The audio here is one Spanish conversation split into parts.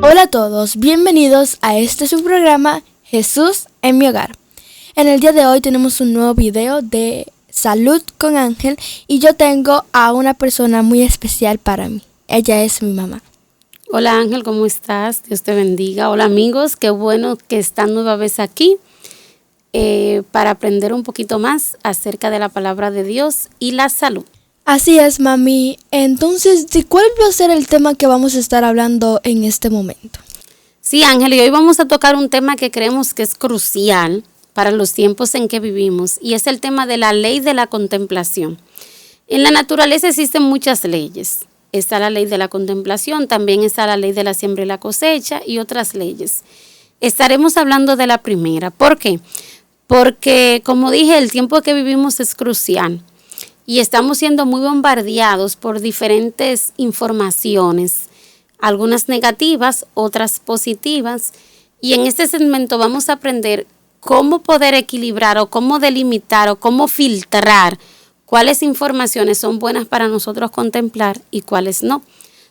Hola a todos, bienvenidos a este su programa Jesús en mi hogar. En el día de hoy tenemos un nuevo video de Salud con Ángel y yo tengo a una persona muy especial para mí. Ella es mi mamá. Hola Ángel, ¿cómo estás? Dios te bendiga. Hola amigos, qué bueno que están nueva vez aquí para aprender un poquito más acerca de la palabra de Dios y la salud. Así es, mami. Entonces, ¿de cuál va a ser el tema que vamos a estar hablando en este momento? Sí, Ángel, y hoy vamos a tocar un tema que creemos que es crucial para los tiempos en que vivimos y es el tema de la ley de la contemplación. En la naturaleza existen muchas leyes. Está la ley de la contemplación, también está la ley de la siembra y la cosecha y otras leyes. Estaremos hablando de la primera. ¿Por qué? Porque, como dije, el tiempo que vivimos es crucial y estamos siendo muy bombardeados por diferentes informaciones, algunas negativas, otras positivas, y en este segmento vamos a aprender cómo poder equilibrar o cómo delimitar o cómo filtrar cuáles informaciones son buenas para nosotros contemplar y cuáles no.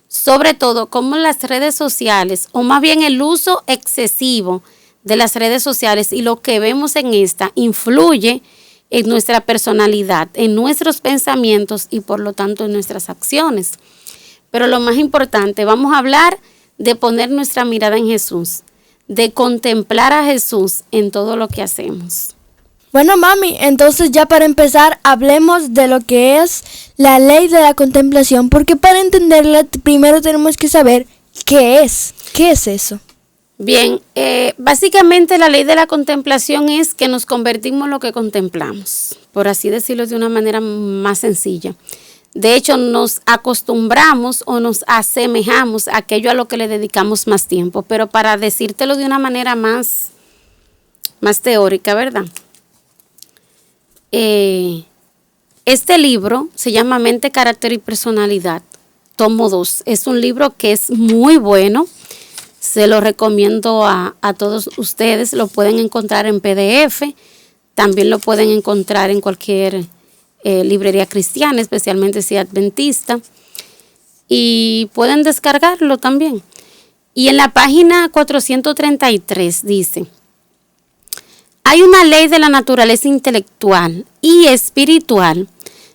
Sobre todo, cómo las redes sociales, o más bien el uso excesivo de las redes sociales y lo que vemos en esta, influye en nuestra personalidad, en nuestros pensamientos y por lo tanto en nuestras acciones. Pero lo más importante, vamos a hablar de poner nuestra mirada en Jesús, de contemplar a Jesús en todo lo que hacemos. Bueno, mami, entonces ya para empezar hablemos de lo que es la ley de la contemplación, porque para entenderla primero tenemos que saber qué es eso. Bien, básicamente la ley de la contemplación es que nos convertimos en lo que contemplamos, por así decirlo de una manera más sencilla. De hecho, nos acostumbramos o nos asemejamos a aquello a lo que le dedicamos más tiempo, pero para decírtelo de una manera más teórica, ¿verdad? Este libro se llama Mente, Carácter y Personalidad, tomo 2. Es un libro que es muy bueno. Se lo recomiendo a todos ustedes. Lo pueden encontrar en PDF. También lo pueden encontrar en cualquier librería cristiana, especialmente si es adventista. Y pueden descargarlo también. Y en la página 433 dice: hay una ley de la naturaleza intelectual y espiritual,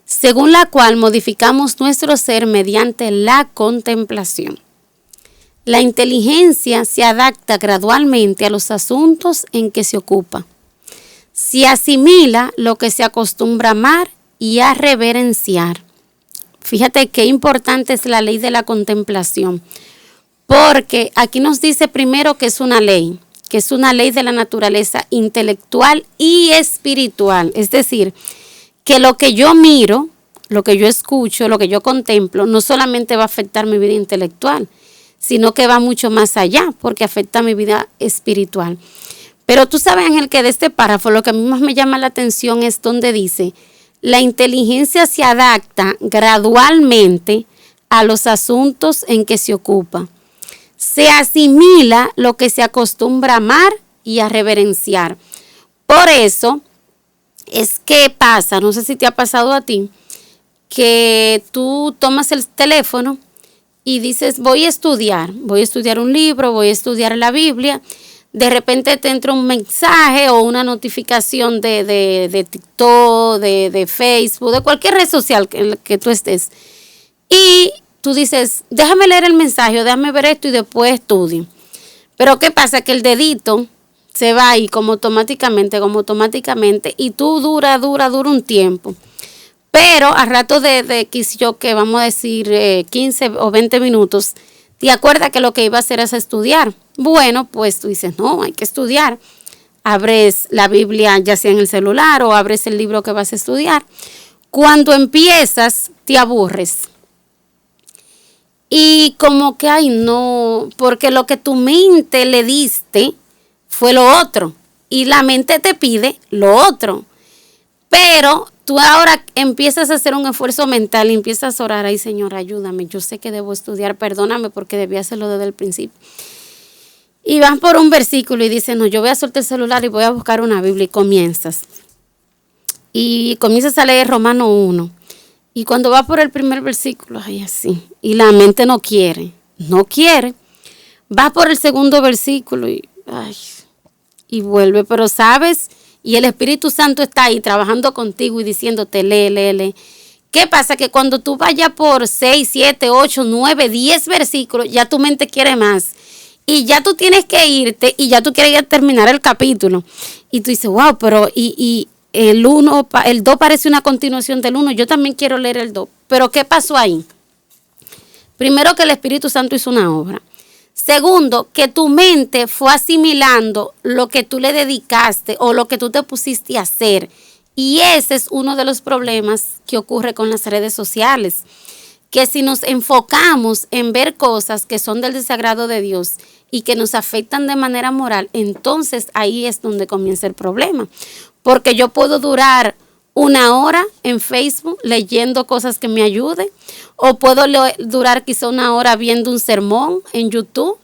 según la cual modificamos nuestro ser mediante la contemplación. La inteligencia se adapta gradualmente a los asuntos en que se ocupa. Se asimila lo que se acostumbra a amar y a reverenciar. Fíjate qué importante es la ley de la contemplación, porque aquí nos dice primero que es una ley de la naturaleza intelectual y espiritual. Es decir, que lo que yo miro, lo que yo escucho, lo que yo contemplo, no solamente va a afectar mi vida intelectual, sino que va mucho más allá, porque afecta mi vida espiritual. Pero tú sabes, Ángel, que de este párrafo lo que a mí más me llama la atención es donde dice: la inteligencia se adapta gradualmente a los asuntos en que se ocupa. Se asimila lo que se acostumbra a amar y a reverenciar. Por eso es que pasa, no sé si te ha pasado a ti, que tú tomas el teléfono y dices: voy a estudiar un libro, voy a estudiar la Biblia. De repente te entra un mensaje o una notificación de TikTok, de Facebook, de cualquier red social que tú estés. Y tú dices: déjame leer el mensaje, déjame ver esto y después estudio. Pero ¿qué pasa? Que el dedito se va ahí como automáticamente, y tú dura un tiempo. Pero al rato de que vamos a decir 15 o 20 minutos, te acuerdas que lo que iba a hacer es estudiar. Bueno, pues tú dices: no, hay que estudiar. Abres la Biblia ya sea en el celular o abres el libro que vas a estudiar. Cuando empiezas, te aburres. Y como que, ay no, porque lo que tu mente le diste fue lo otro. Y la mente te pide lo otro. Pero tú ahora empiezas a hacer un esfuerzo mental y empiezas a orar: ay Señor, ayúdame, yo sé que debo estudiar, perdóname porque debí hacerlo desde el principio. Y vas por un versículo y dices: no, yo voy a soltar el celular y voy a buscar una Biblia, y comienzas. Y comienzas a leer Romanos 1. Y cuando vas por el primer versículo, ay así, y la mente no quiere, vas por el segundo versículo y vuelve, pero sabes, y el Espíritu Santo está ahí trabajando contigo y diciéndote, lee. ¿Qué pasa? Que cuando tú vayas por 6, 7, 8, 9, 10 versículos, ya tu mente quiere más. Y ya tú tienes que irte y ya tú quieres ya terminar el capítulo. Y tú dices, wow, pero y el 2 parece una continuación del 1. Yo también quiero leer el 2. Pero ¿qué pasó ahí? Primero, que el Espíritu Santo hizo una obra. Segundo, que tu mente fue asimilando lo que tú le dedicaste o lo que tú te pusiste a hacer. Y ese es uno de los problemas que ocurre con las redes sociales. Que si nos enfocamos en ver cosas que son del desagrado de Dios y que nos afectan de manera moral, entonces ahí es donde comienza el problema. Porque yo puedo durar 1 hora en Facebook leyendo cosas que me ayuden, o puedo durar quizá 1 hora viendo un sermón en YouTube,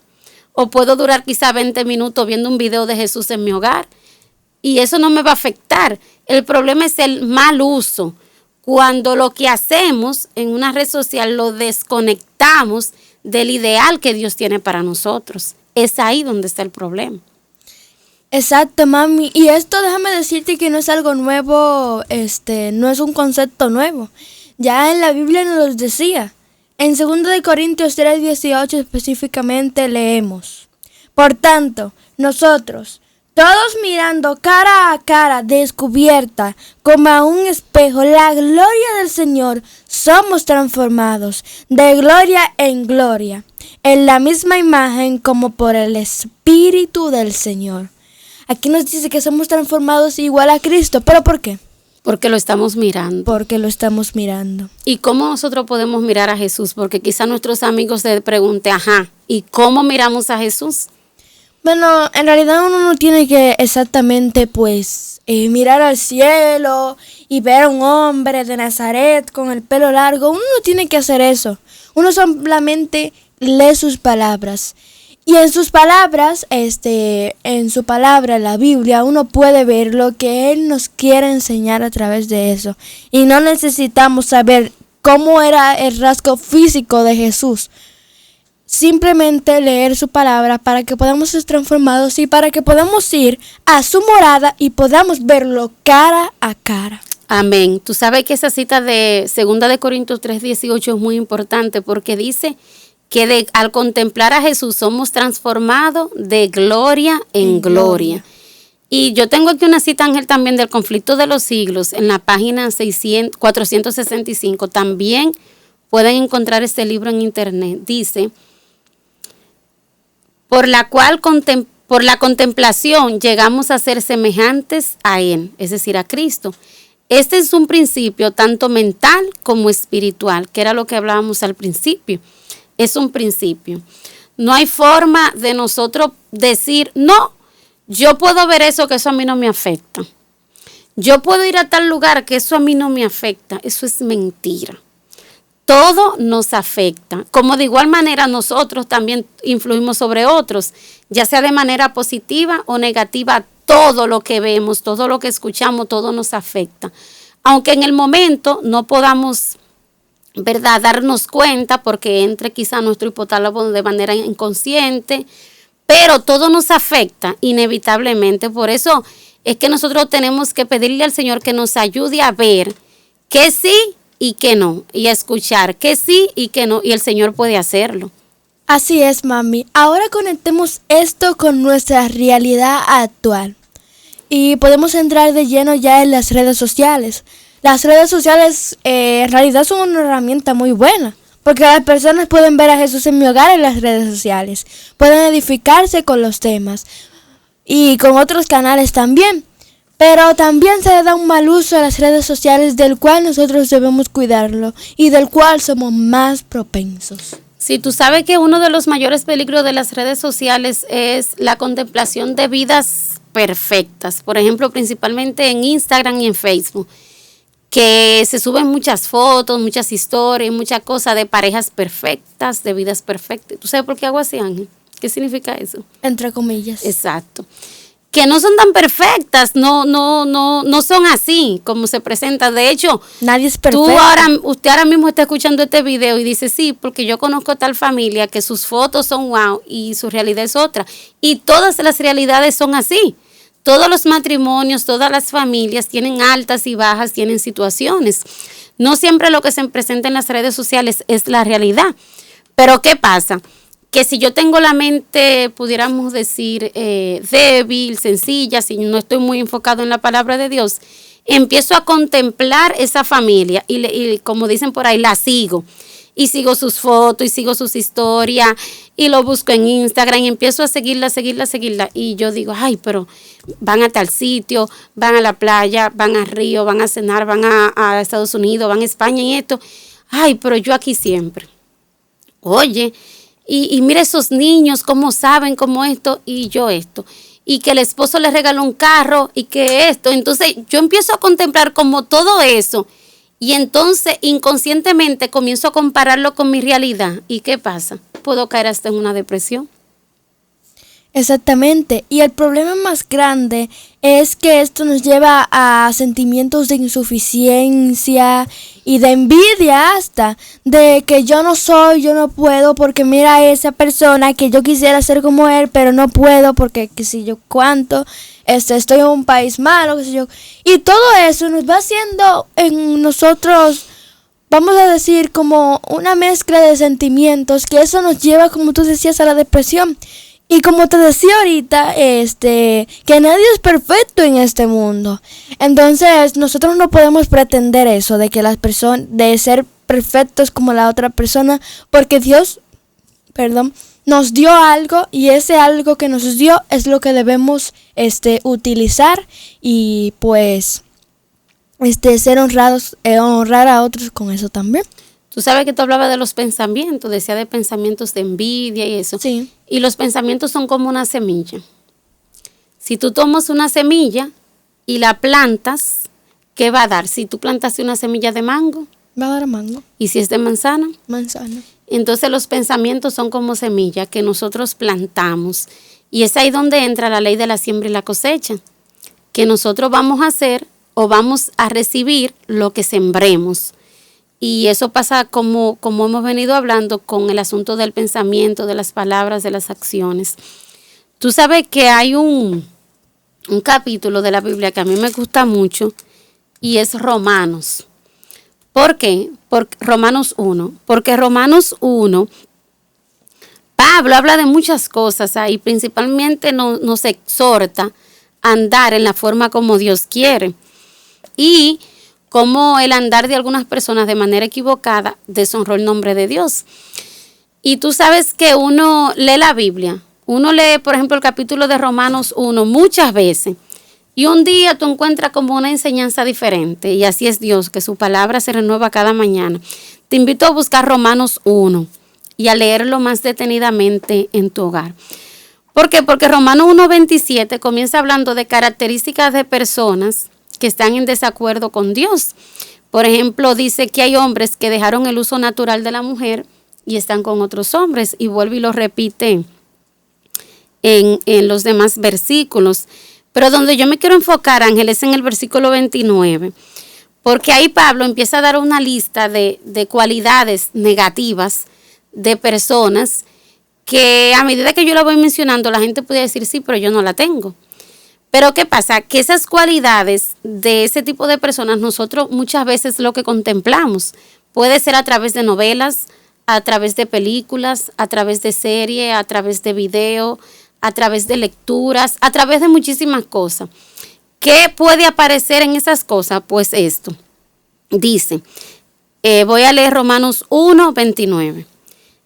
o puedo durar quizá 20 minutos viendo un video de Jesús en mi hogar, y eso no me va a afectar. El problema es el mal uso, cuando lo que hacemos en una red social lo desconectamos del ideal que Dios tiene para nosotros. Es ahí donde está el problema. Exacto, mami. Y esto déjame decirte que no es algo nuevo, no es un concepto nuevo. Ya en la Biblia nos lo decía. En 2 de Corintios 3:18 específicamente leemos: por tanto, nosotros, todos mirando cara a cara, descubierta, como a un espejo, la gloria del Señor, somos transformados de gloria en gloria, en la misma imagen como por el Espíritu del Señor. Aquí nos dice que somos transformados igual a Cristo. ¿Pero por qué? Porque lo estamos mirando. Porque lo estamos mirando. ¿Y cómo nosotros podemos mirar a Jesús? Porque quizá nuestros amigos se pregunten, ¿y cómo miramos a Jesús? Bueno, en realidad uno no tiene que exactamente mirar al cielo y ver a un hombre de Nazaret con el pelo largo. Uno no tiene que hacer eso. Uno solamente lee sus palabras. Y en sus palabras, en su palabra, la Biblia, uno puede ver lo que Él nos quiere enseñar a través de eso. Y no necesitamos saber cómo era el rasgo físico de Jesús. Simplemente leer su palabra para que podamos ser transformados y para que podamos ir a su morada y podamos verlo cara a cara. Amén. Tú sabes que esa cita de 2 de Corintios 3:18 es muy importante porque dice que al contemplar a Jesús somos transformados de gloria en gloria. Y yo tengo aquí una cita, Ángel, también del Conflicto de los Siglos, en la página 465. También pueden encontrar este libro en internet. Dice, por la contemplación llegamos a ser semejantes a Él, es decir, a Cristo. Este es un principio tanto mental como espiritual, que era lo que hablábamos al principio. Es un principio. No hay forma de nosotros decir, no, yo puedo ver eso, que eso a mí no me afecta. Yo puedo ir a tal lugar, que eso a mí no me afecta. Eso es mentira. Todo nos afecta. Como de igual manera nosotros también influimos sobre otros, ya sea de manera positiva o negativa. Todo lo que vemos, todo lo que escuchamos, todo nos afecta. Aunque en el momento no podamos, ¿verdad?, darnos cuenta porque entre quizá nuestro hipotálamo de manera inconsciente, pero todo nos afecta inevitablemente. Por eso es que nosotros tenemos que pedirle al Señor que nos ayude a ver que sí y que no, y a escuchar que sí y que no, y el Señor puede hacerlo. Así es, mami. Ahora conectemos esto con nuestra realidad actual y podemos entrar de lleno ya en las redes sociales. Las redes sociales en realidad son una herramienta muy buena, porque las personas pueden ver a Jesús en mi hogar en las redes sociales, pueden edificarse con los temas y con otros canales también, pero también se le da un mal uso a las redes sociales del cual nosotros debemos cuidarlo y del cual somos más propensos. Sí, tú sabes que uno de los mayores peligros de las redes sociales es la contemplación de vidas perfectas, por ejemplo, principalmente en Instagram y en Facebook, que se suben muchas fotos, muchas historias, muchas cosas de parejas perfectas, de vidas perfectas. ¿Tú sabes por qué hago así, Ángel? ¿Qué significa eso? Entre comillas. Exacto. que no son tan perfectas, no son así como se presenta. De hecho, nadie es perfecto. Usted ahora mismo está escuchando este video y dice, sí, porque yo conozco tal familia que sus fotos son wow y su realidad es otra. Y todas las realidades son así. Todos los matrimonios, todas las familias tienen altas y bajas, tienen situaciones. No siempre lo que se presenta en las redes sociales es la realidad. Pero ¿qué pasa? Que si yo tengo la mente, pudiéramos decir, débil, sencilla, si no estoy muy enfocado en la palabra de Dios, empiezo a contemplar esa familia y como dicen por ahí, la sigo. Y sigo sus fotos y sigo sus historias y lo busco en Instagram y empiezo a seguirla. Y yo digo, ay, pero van a tal sitio, van a la playa, van a Río, van a cenar, van a Estados Unidos, van a España y esto. Ay, pero yo aquí siempre. Oye, y mira esos niños, cómo saben, cómo esto y yo esto. Y que el esposo le regaló un carro y que esto. Entonces yo empiezo a contemplar como todo eso. Y entonces inconscientemente comienzo a compararlo con mi realidad. ¿Y qué pasa? Puedo caer hasta en una depresión. Exactamente. Y el problema más grande es que esto nos lleva a sentimientos de insuficiencia y de envidia hasta, de que yo no soy, yo no puedo, porque mira a esa persona que yo quisiera ser como él, pero no puedo porque qué sé yo cuánto, estoy en un país malo, qué sé yo. Y todo eso nos va haciendo en nosotros, vamos a decir, como una mezcla de sentimientos, que eso nos lleva, como tú decías, a la depresión. Y como te decía ahorita, que nadie es perfecto en este mundo. Entonces, nosotros no podemos pretender eso, de que las personas, de ser perfectos como la otra persona, porque Dios, nos dio algo y ese algo que nos dio es lo que debemos, utilizar y pues, ser honrados, honrar a otros con eso también. Tú sabes que tú hablabas de los pensamientos, decía de pensamientos de envidia y eso. Sí. Y los pensamientos son como una semilla. Si tú tomas una semilla y la plantas, ¿qué va a dar? Si tú plantaste una semilla de mango. Va a dar mango. ¿Y si es de manzana? Manzana. Entonces los pensamientos son como semillas que nosotros plantamos. Y es ahí donde entra la ley de la siembra y la cosecha. Que nosotros vamos a hacer o vamos a recibir lo que sembremos. Y eso pasa como hemos venido hablando con el asunto del pensamiento, de las palabras, de las acciones. Tú sabes que hay un capítulo de la Biblia que a mí me gusta mucho y es Romanos. ¿Por qué? Romanos 1. Porque Romanos 1, Pablo habla de muchas cosas ahí, principalmente nos exhorta a andar en la forma como Dios quiere. Y como el andar de algunas personas de manera equivocada deshonró el nombre de Dios. Y tú sabes que uno lee la Biblia, uno lee, por ejemplo, el capítulo de Romanos 1 muchas veces, y un día tú encuentras como una enseñanza diferente, y así es Dios, que su palabra se renueva cada mañana. Te invito a buscar Romanos 1 y a leerlo más detenidamente en tu hogar. ¿Por qué? Porque Romanos 1:27 comienza hablando de características de personas que están en desacuerdo con Dios. Por ejemplo, dice que hay hombres que dejaron el uso natural de la mujer y están con otros hombres, y vuelve y lo repite en los demás versículos. Pero donde yo me quiero enfocar, Ángel, es en el versículo 29, porque ahí Pablo empieza a dar una lista de cualidades negativas de personas que a medida que yo la voy mencionando, la gente puede decir, sí, pero yo no la tengo. Pero ¿qué pasa? Que esas cualidades de ese tipo de personas nosotros muchas veces lo que contemplamos puede ser a través de novelas, a través de películas, a través de series, a través de video, a través de lecturas, a través de muchísimas cosas. ¿Qué puede aparecer en esas cosas? Pues esto. Dice, voy a leer Romanos 1:29.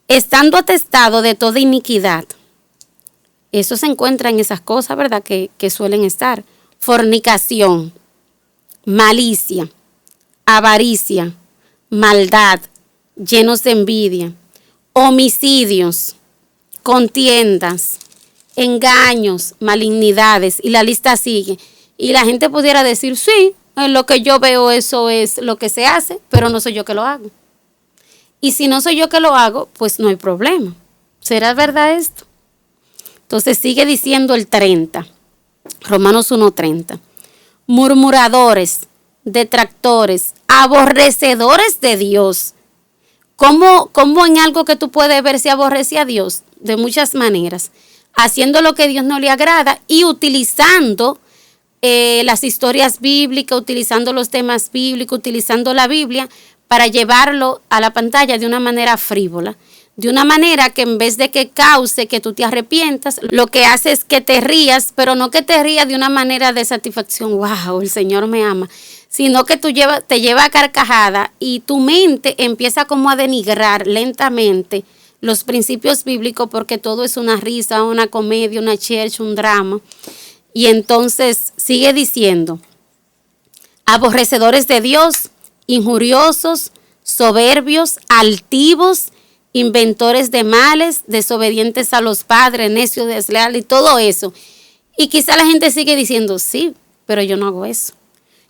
Estando atestado de toda iniquidad. Eso se encuentra en esas cosas, ¿verdad? Que suelen estar. Fornicación, malicia, avaricia, maldad, llenos de envidia, homicidios, contiendas, engaños, malignidades, y la lista sigue. Y la gente pudiera decir, sí, en lo que yo veo eso es lo que se hace, pero no soy yo que lo hago. Y si no soy yo que lo hago, pues no hay problema. ¿Será verdad esto? Entonces sigue diciendo el 30. Romanos 1:30. Murmuradores, detractores, aborrecedores de Dios. ¿Cómo en algo que tú puedes ver se aborrece a Dios? De muchas maneras. Haciendo lo que a Dios no le agrada y utilizando las historias bíblicas, utilizando los temas bíblicos, utilizando la Biblia para llevarlo a la pantalla de una manera frívola. De una manera que en vez de que cause que tú te arrepientas, lo que hace es que te rías, pero no que te rías de una manera de satisfacción, wow, el Señor me ama, sino que te lleva a carcajada y tu mente empieza como a denigrar lentamente los principios bíblicos porque todo es una risa, una comedia, una chercha, un drama. Y entonces sigue diciendo, aborrecedores de Dios, injuriosos, soberbios, altivos, inventores de males, desobedientes a los padres, necios, desleales y todo eso. Y quizá la gente sigue diciendo, sí, pero yo no hago eso.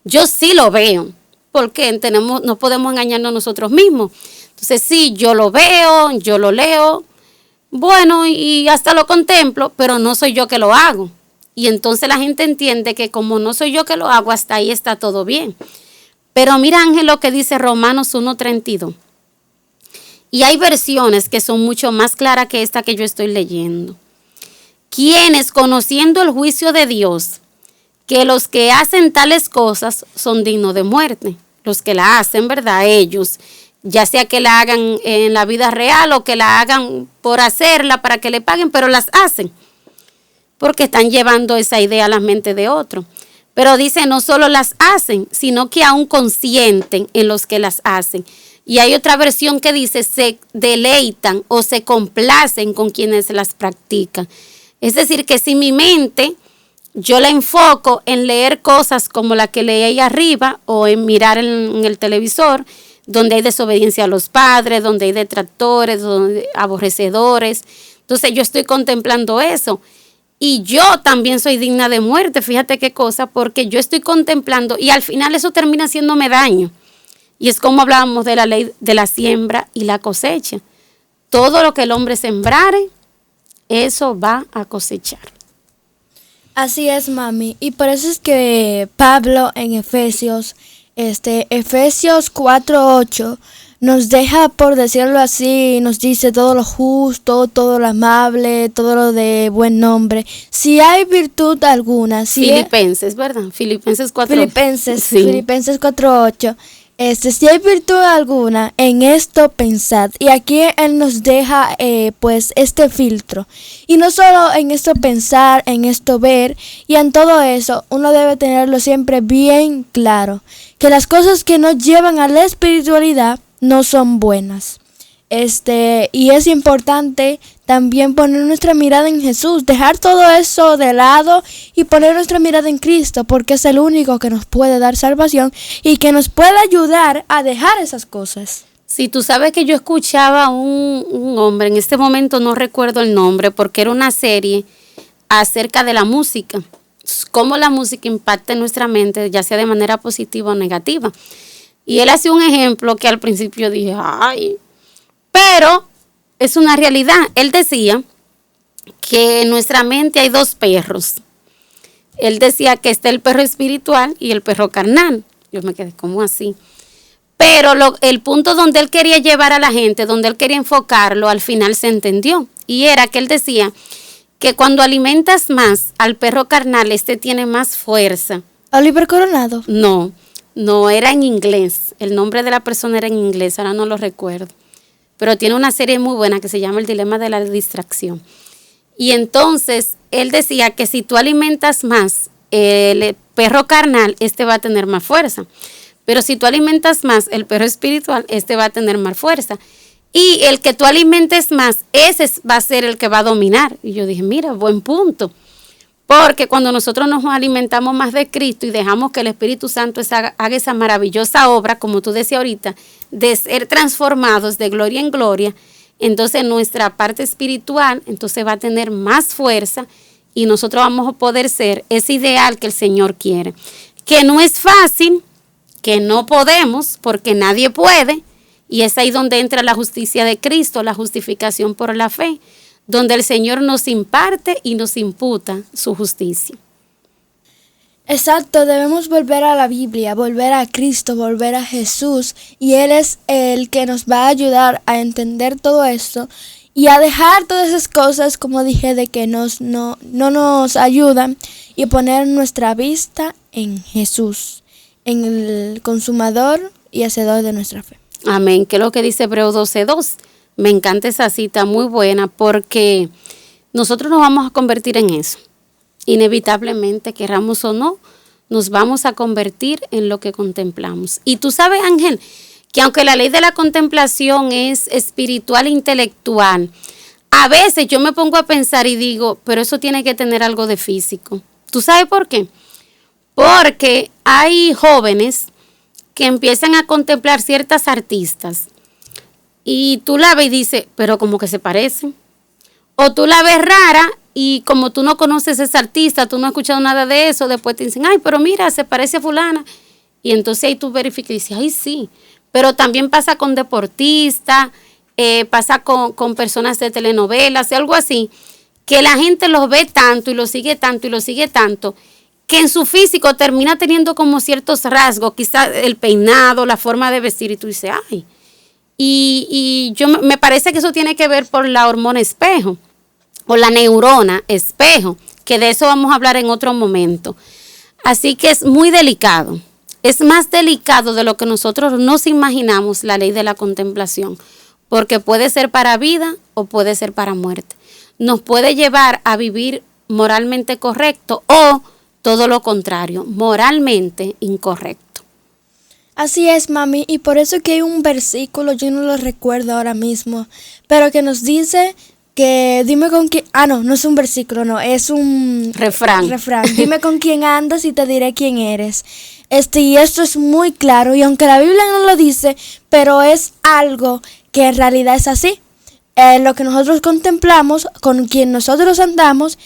Yo sí lo veo, porque no podemos engañarnos nosotros mismos. Entonces sí, yo lo veo, yo lo leo, bueno, y hasta lo contemplo, pero no soy yo que lo hago. Y entonces la gente entiende que como no soy yo que lo hago, hasta ahí está todo bien. Pero mira, Ángel, lo que dice Romanos 1:32. Y hay versiones que son mucho más claras que esta que yo estoy leyendo. Quienes, conociendo el juicio de Dios, que los que hacen tales cosas son dignos de muerte. Los que la hacen, ¿verdad? Ellos, ya sea que la hagan en la vida real o que la hagan por hacerla para que le paguen, pero las hacen. Porque están llevando esa idea a la mente de otro. Pero dice, no solo las hacen, sino que aún consienten en los que las hacen. Y hay otra versión que dice, se deleitan o se complacen con quienes las practican. Es decir, que si mi mente, yo la enfoco en leer cosas como la que leí ahí arriba o en mirar en el televisor, donde hay desobediencia a los padres, donde hay detractores, donde hay aborrecedores. Entonces yo estoy contemplando eso. Y yo también soy digna de muerte, fíjate qué cosa, porque yo estoy contemplando y al final eso termina haciéndome daño. Y es como hablábamos de la ley de la siembra y la cosecha. Todo lo que el hombre sembrare, eso va a cosechar. Así es, mami. Y por eso es que Pablo en Efesios 4:8, nos deja, por decirlo así, nos dice todo lo justo, todo lo amable, todo lo de buen nombre. Si hay virtud alguna. Filipenses, ¿verdad? Filipenses 4:8. Filipenses 4:8. Si hay virtud alguna, en esto pensad. Y aquí él nos deja pues este filtro. Y no solo en esto pensar, en esto ver, y en todo eso, uno debe tenerlo siempre bien claro. Que las cosas que nos llevan a la espiritualidad no son buenas. Y es importante también poner nuestra mirada en Jesús, dejar todo eso de lado y poner nuestra mirada en Cristo, porque es el único que nos puede dar salvación y que nos puede ayudar a dejar esas cosas. Sí, tú sabes que yo escuchaba a un hombre, en este momento no recuerdo el nombre, porque era una serie acerca de la música, cómo la música impacta en nuestra mente, ya sea de manera positiva o negativa. Y él hacía un ejemplo que al principio dije, ay, pero es una realidad. Él decía que en nuestra mente hay dos perros. Él decía que está el perro espiritual y el perro carnal. Yo me quedé, ¿cómo así? Pero el punto donde él quería llevar a la gente, donde él quería enfocarlo, al final se entendió. Y era que él decía que cuando alimentas más al perro carnal, tiene más fuerza. Oliver Coronado. No, era en inglés. El nombre de la persona era en inglés, ahora no lo recuerdo. Pero tiene una serie muy buena que se llama El dilema de la distracción. Y entonces él decía que si tú alimentas más el perro carnal, va a tener más fuerza. Pero si tú alimentas más el perro espiritual, va a tener más fuerza. Y el que tú alimentes más, ese va a ser el que va a dominar. Y yo dije, mira, buen punto. Porque cuando nosotros nos alimentamos más de Cristo y dejamos que el Espíritu Santo haga esa maravillosa obra, como tú decías ahorita, de ser transformados de gloria en gloria, entonces nuestra parte espiritual entonces va a tener más fuerza y nosotros vamos a poder ser ese ideal que el Señor quiere. Que no es fácil, que no podemos, porque nadie puede, y es ahí donde entra la justicia de Cristo, la justificación por la fe, donde el Señor nos imparte y nos imputa su justicia. Exacto, debemos volver a la Biblia, volver a Cristo, volver a Jesús, y Él es el que nos va a ayudar a entender todo esto y a dejar todas esas cosas, como dije, de que no nos ayudan, y poner nuestra vista en Jesús, en el consumador y hacedor de nuestra fe. Amén, que es lo que dice Hebreos 12:2. Me encanta esa cita, muy buena, porque nosotros nos vamos a convertir en eso. Inevitablemente, querramos o no, nos vamos a convertir en lo que contemplamos. Y tú sabes, Ángel, que aunque la ley de la contemplación es espiritual e intelectual, a veces yo me pongo a pensar y digo, pero eso tiene que tener algo de físico. ¿Tú sabes por qué? Porque hay jóvenes que empiezan a contemplar ciertas artistas y tú la ves y dices, pero como que se parecen. O tú la ves rara y como tú no conoces a esa artista, tú no has escuchado nada de eso, después te dicen, ay, pero mira, se parece a fulana. Y entonces ahí tú verificas y dices, ay, sí. Pero también pasa con deportistas, pasa con personas de telenovelas, algo así, que la gente los ve tanto y los sigue tanto y los sigue tanto, que en su físico termina teniendo como ciertos rasgos, quizás el peinado, la forma de vestir, y tú dices, ay. Y me parece que eso tiene que ver por la hormona espejo, o la neurona espejo, que de eso vamos a hablar en otro momento. Así que es muy delicado. Es más delicado de lo que nosotros nos imaginamos la ley de la contemplación, porque puede ser para vida o puede ser para muerte. Nos puede llevar a vivir moralmente correcto o todo lo contrario, moralmente incorrecto. Así es, mami, y por eso que hay un versículo, yo no lo recuerdo ahora mismo, pero que nos dice que dime con quién, no es un versículo, no, es un refrán. Dime con quién andas y te diré quién eres. Y esto es muy claro, y aunque la Biblia no lo dice, pero es algo que en realidad es así. Lo que nosotros contemplamos, con quien nosotros andamos,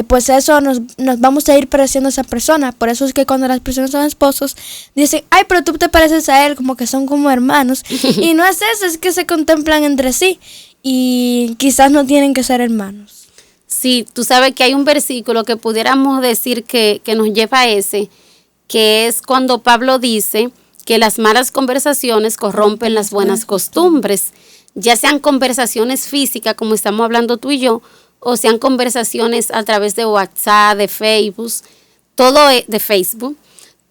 pues eso nos vamos a ir pareciendo a esa persona. Por eso es que cuando las personas son esposos, dicen, ay, pero tú te pareces a él, como que son como hermanos. Y no es eso, es que se contemplan entre sí. Y quizás no tienen que ser hermanos. Sí, tú sabes que hay un versículo que pudiéramos decir que nos lleva a ese, que es cuando Pablo dice que las malas conversaciones corrompen las buenas costumbres, ya sean conversaciones físicas, como estamos hablando tú y yo, o sean conversaciones a través de WhatsApp, de Facebook,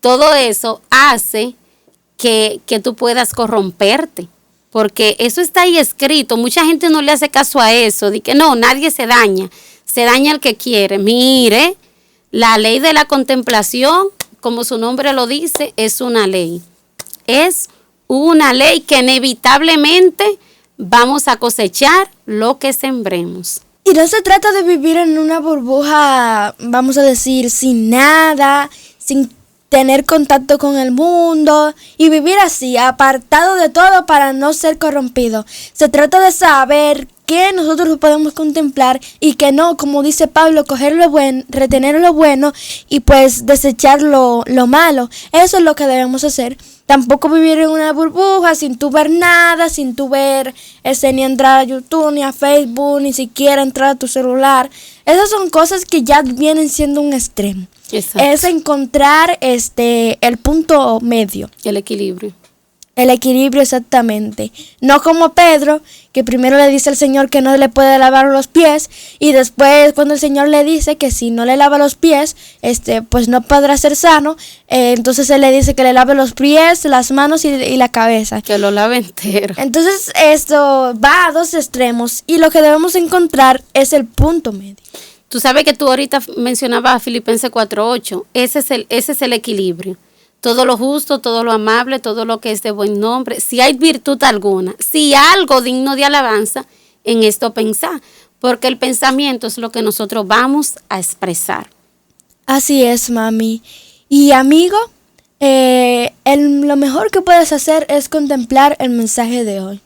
todo eso hace que tú puedas corromperte. Porque eso está ahí escrito, mucha gente no le hace caso a eso, de que no, nadie se daña el que quiere. Mire, la ley de la contemplación, como su nombre lo dice, es una ley que inevitablemente vamos a cosechar lo que sembremos. Y no se trata de vivir en una burbuja, vamos a decir, sin nada, sin tener contacto con el mundo y vivir así, apartado de todo para no ser corrompido. Se trata de saber que nosotros podemos contemplar y que no, como dice Pablo, coger lo bueno, retener lo bueno y pues desechar lo malo. Eso es lo que debemos hacer. Tampoco vivir en una burbuja sin tu ver nada, sin tu ver ni entrar a YouTube, ni a Facebook, ni siquiera entrar a tu celular. Esas son cosas que ya vienen siendo un extremo. Exacto. Es encontrar el punto medio. El equilibrio. El equilibrio, exactamente. No como Pedro, que primero le dice al Señor que no le puede lavar los pies, y después cuando el Señor le dice que si no le lava los pies, pues no podrá ser sano, entonces él le dice que le lave los pies, las manos y la cabeza. Que lo lave entero. Entonces esto va a dos extremos, y lo que debemos encontrar es el punto medio. Tú sabes que tú ahorita mencionabas a Filipenses 4:8, ese es el equilibrio. Todo lo justo, todo lo amable, todo lo que es de buen nombre, si hay virtud alguna, si algo digno de alabanza, en esto pensar, porque el pensamiento es lo que nosotros vamos a expresar. Así es, mami. Y amigo, lo mejor que puedes hacer es contemplar el mensaje de hoy.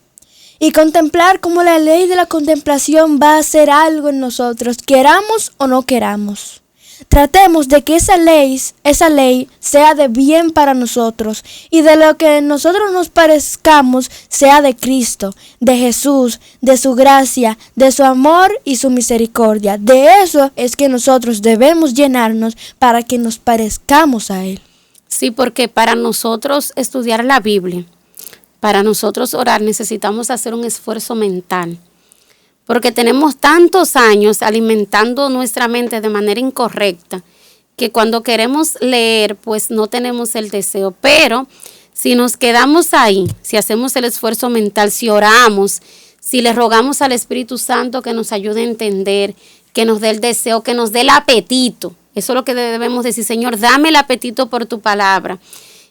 Y contemplar cómo la ley de la contemplación va a hacer algo en nosotros, queramos o no queramos. Tratemos de que esa ley sea de bien para nosotros y de lo que nosotros nos parezcamos sea de Cristo, de Jesús, de su gracia, de su amor y su misericordia. De eso es que nosotros debemos llenarnos para que nos parezcamos a Él. Sí, porque para nosotros estudiar la Biblia, para nosotros orar, necesitamos hacer un esfuerzo mental. Porque tenemos tantos años alimentando nuestra mente de manera incorrecta que cuando queremos leer, pues no tenemos el deseo. Pero si nos quedamos ahí, si hacemos el esfuerzo mental, si oramos, si le rogamos al Espíritu Santo que nos ayude a entender, que nos dé el deseo, que nos dé el apetito. Eso es lo que debemos decir: Señor, dame el apetito por tu palabra.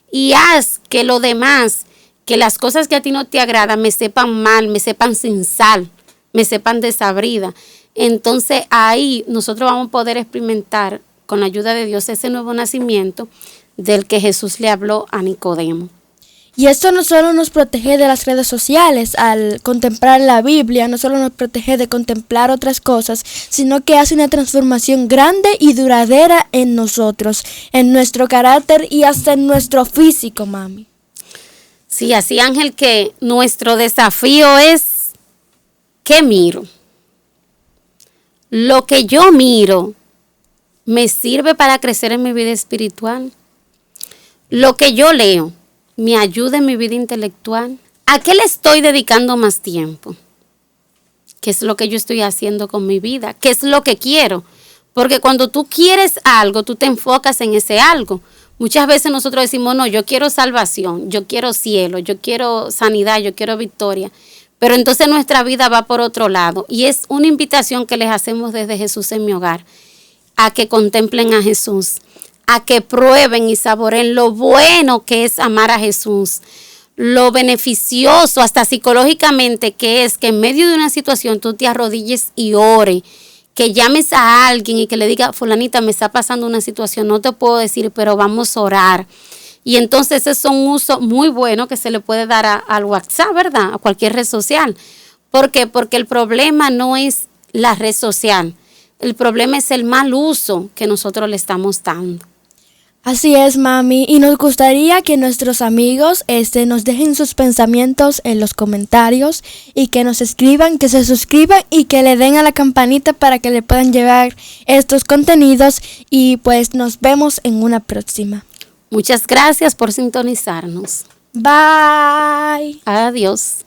Y haz que lo demás, que las cosas que a ti no te agradan, me sepan mal, me sepan sin sal, me sepan desabrida. Entonces ahí nosotros vamos a poder experimentar con la ayuda de Dios ese nuevo nacimiento del que Jesús le habló a Nicodemo. Y esto no solo nos protege de las redes sociales al contemplar la Biblia, no solo nos protege de contemplar otras cosas, sino que hace una transformación grande y duradera en nosotros, en nuestro carácter y hasta en nuestro físico, mami. Sí, así, Ángel, que nuestro desafío es: ¿qué miro? Lo que yo miro me sirve para crecer en mi vida espiritual. Lo que yo leo me ayuda en mi vida intelectual. ¿A qué le estoy dedicando más tiempo? ¿Qué es lo que yo estoy haciendo con mi vida? ¿Qué es lo que quiero? Porque cuando tú quieres algo, tú te enfocas en ese algo. Muchas veces nosotros decimos: no, yo quiero salvación, yo quiero cielo, yo quiero sanidad, yo quiero victoria. Pero entonces nuestra vida va por otro lado. Y es una invitación que les hacemos desde Jesús en mi hogar, a que contemplen a Jesús, a que prueben y saboren lo bueno que es amar a Jesús, lo beneficioso hasta psicológicamente que es que en medio de una situación tú te arrodilles y ores, que llames a alguien y que le diga: fulanita, me está pasando una situación, no te puedo decir, pero vamos a orar. Y entonces ese es un uso muy bueno que se le puede dar al WhatsApp, ¿verdad? A cualquier red social. ¿Por qué? Porque el problema no es la red social. El problema es el mal uso que nosotros le estamos dando. Así es, mami, y nos gustaría que nuestros amigos nos dejen sus pensamientos en los comentarios y que nos escriban, que se suscriban y que le den a la campanita para que le puedan llevar estos contenidos, y pues nos vemos en una próxima. Muchas gracias por sintonizarnos. Bye. Adiós.